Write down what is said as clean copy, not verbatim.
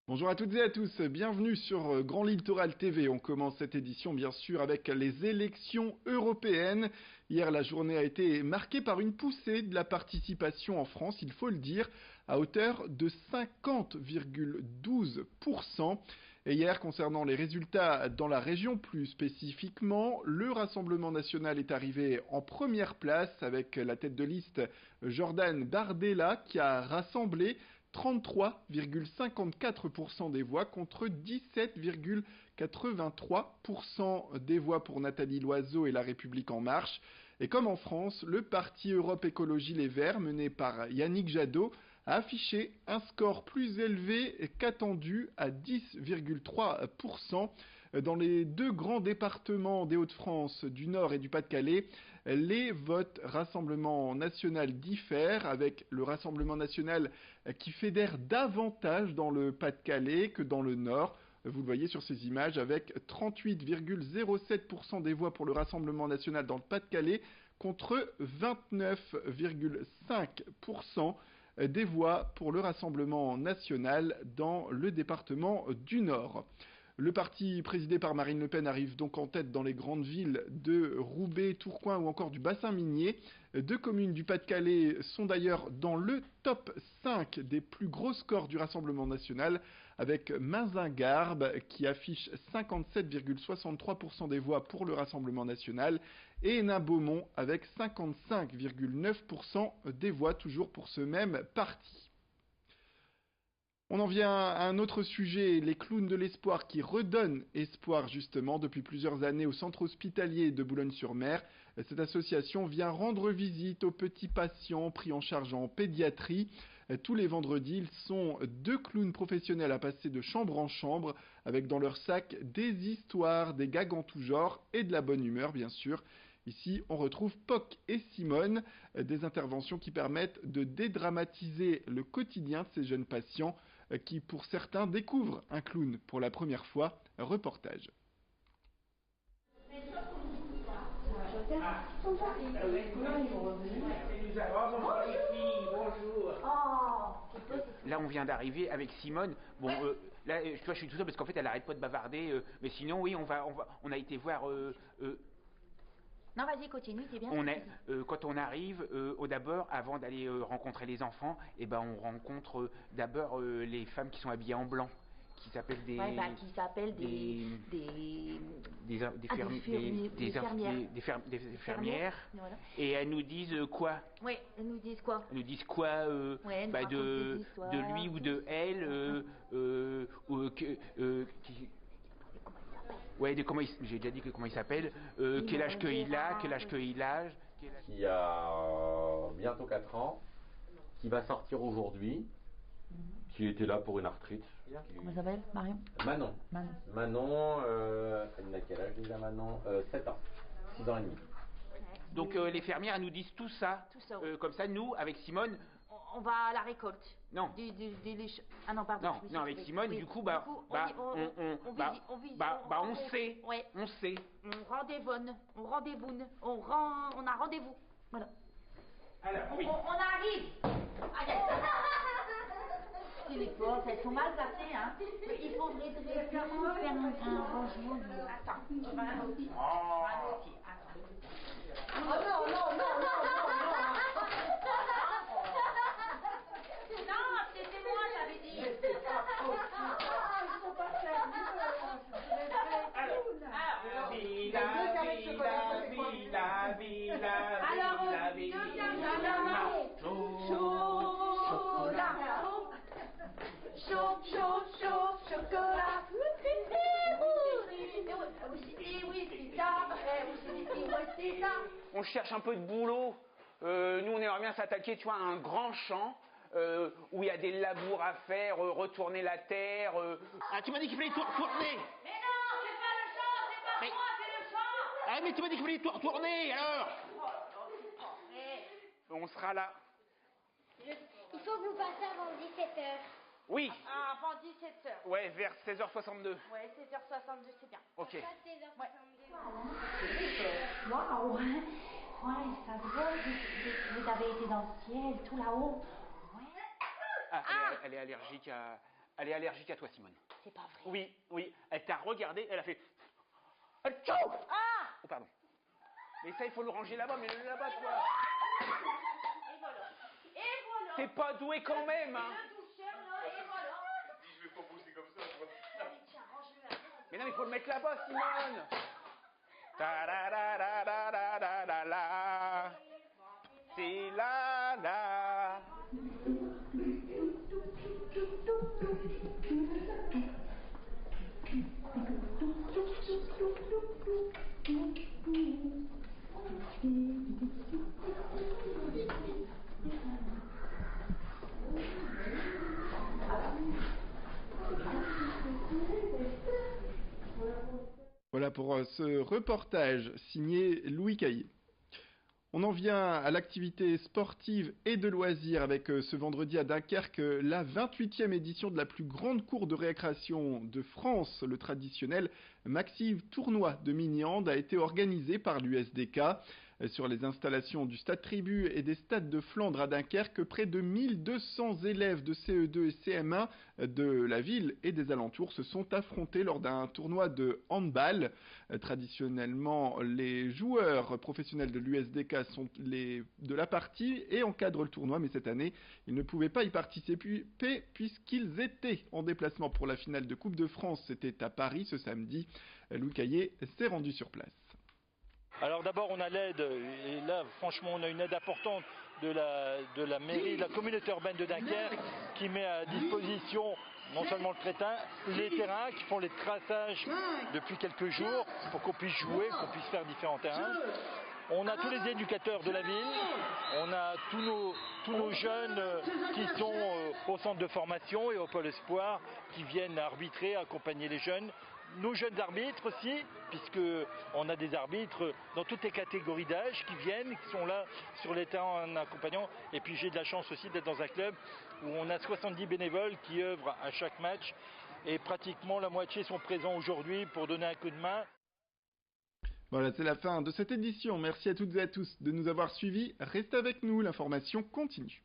Bonjour à toutes et à tous, bienvenue sur Grand Littoral TV. On commence cette édition bien sûr avec les élections européennes. Hier, la journée a été marquée par une poussée de la participation en France, il faut le dire, à hauteur de 50,12%. Et hier, concernant les résultats dans la région plus spécifiquement, le Rassemblement national est arrivé en première place avec la tête de liste Jordan Bardella qui a rassemblé 33,54% des voix contre 17,83% des voix pour Nathalie Loiseau et La République En Marche. Et comme en France, le parti Europe Écologie Les Verts, mené par Yannick Jadot, a affiché un score plus élevé qu'attendu à 10,3%. Dans les deux grands départements des Hauts-de-France, du Nord et du Pas-de-Calais, les votes Rassemblement national diffèrent, avec le Rassemblement national qui fédère davantage dans le Pas-de-Calais que dans le Nord. Vous le voyez sur ces images, avec 38,07% des voix pour le Rassemblement national dans le Pas-de-Calais contre 29,5% des voix pour le Rassemblement national dans le département du Nord. Le parti présidé par Marine Le Pen arrive donc en tête dans les grandes villes de Roubaix, Tourcoing ou encore du bassin minier. Deux communes du Pas-de-Calais sont d'ailleurs dans le top 5 des plus gros scores du Rassemblement national, avec Mazingarbe qui affiche 57,63% des voix pour le Rassemblement national et Hénin-Beaumont avec 55,9% des voix toujours pour ce même parti. On en vient à un autre sujet, les clowns de l'espoir qui redonnent espoir justement depuis plusieurs années au centre hospitalier de Boulogne-sur-Mer. Cette association vient rendre visite aux petits patients pris en charge en pédiatrie. Tous les vendredis, ils sont deux clowns professionnels à passer de chambre en chambre avec dans leur sac des histoires, des gags en tout genre et de la bonne humeur bien sûr. Ici, on retrouve Poc et Simone, des interventions qui permettent de dédramatiser le quotidien de ces jeunes patients qui, pour certains, découvrent un clown pour la première fois. Reportage. Là, on vient d'arriver avec Simone. Bon, là, tu vois, je suis tout seul parce qu'en fait, elle arrête pas de bavarder. Mais sinon, oui, on a été voir. Non, vas-y, continue, c'est bien. Quand on arrive, au d'abord, avant d'aller rencontrer les enfants, eh ben, on rencontre d'abord les femmes qui sont habillées en blanc, qui s'appellent des. Ouais, bah, qui s'appellent des fermières. Voilà. Et elles nous disent quoi? Oui, elles nous disent quoi? Elles nous disent quoi Ouais, bah, de lui ou de elle, ouais, j'ai déjà dit comment il s'appelle, quel âge qu'il a, Qui a bientôt 4 ans, qui va sortir aujourd'hui, qui était là pour une arthrite. Comment ça s'appelle? Marion? Manon. Manon, elle a quel âge déjà Manon? 7 ans, 6 ans et demi. Donc les fermières, elles nous disent tout ça. Comme ça, nous, avec Simone... On va à la récolte. Non. Ah non, pardon. Non, avec Simone, oui. du coup, on sait. Ouais. On sait. On a rendez-vous. Voilà. Alors, oui. On arrive. Les portes, elles sont mal placées, hein. Il faudrait faire un rangement de... Attends. Oh non, c'était moi, j'avais dit. Chocolat. On cherche un peu de boulot. Nous, on aimerait bien s'attaquer, tu vois, à un grand champ où il y a des labours à faire, retourner la terre. Ah, tu m'as dit qu'il fallait tout retourner. Mais non, c'est pas le champ, c'est pas moi, c'est le champ. Ah, mais tu m'as dit qu'il fallait tout retourner, alors. On sera là. Il faut que vous passiez avant 17h. Oui. Avant 17h. Ouais, vers 16h62. Ouais, 16h62, c'est bien. Ok. 16h62. Waouh. Ouais, ça se voit, vous avez été dans le ciel, tout là-haut. Ouais. Ah, elle est allergique à Elle est allergique à toi, Simone. C'est pas vrai. Oui, oui. Elle t'a regardé, elle a fait... Ciao. Ah! Oh, pardon. Mais ça, il faut le ranger là-bas, mais là-bas, toi. Et voilà. Et voilà. T'es pas doué quand même, hein. Le douceur, là, et voilà. Je vais pas pousser comme ça, toi. Allez, tiens, range-le là. Mais non, il faut le mettre là-bas, Simone. Ta-da-da-da-da-da-da-da. C'est là, là. Voilà pour ce reportage signé Louis Caillé. On en vient à l'activité sportive et de loisirs avec ce vendredi à Dunkerque la 28e édition de la plus grande cour de récréation de France. Le traditionnel Maxive Tournoi de mini-hand a été organisé par l'USDK. Sur les installations du Stade Tribu et des stades de Flandre à Dunkerque, près de 1200 élèves de CE2 et CM1 de la ville et des alentours se sont affrontés lors d'un tournoi de handball. Traditionnellement, les joueurs professionnels de l'USDK sont de la partie et encadrent le tournoi, mais cette année, ils ne pouvaient pas y participer puisqu'ils étaient en déplacement pour la finale de Coupe de France. C'était à Paris ce samedi. Louis Caillé s'est rendu sur place. Alors d'abord on a l'aide, et là franchement on a une aide importante de la mairie, de la communauté urbaine de Dunkerque qui met à disposition non seulement le crétin, les terrains qui font les traçages depuis quelques jours pour qu'on puisse jouer, qu'on puisse faire différents terrains. On a tous les éducateurs de la ville, on a tous nos jeunes qui sont au centre de formation et au pôle espoir qui viennent arbitrer, accompagner les jeunes. Nos jeunes arbitres aussi, puisqu'on a des arbitres dans toutes les catégories d'âge qui viennent, qui sont là sur les terrains en accompagnant. Et puis j'ai de la chance aussi d'être dans un club où on a 70 bénévoles qui œuvrent à chaque match. Et pratiquement la moitié sont présents aujourd'hui pour donner un coup de main. Voilà, c'est la fin de cette édition. Merci à toutes et à tous de nous avoir suivis. Restez avec nous, l'information continue.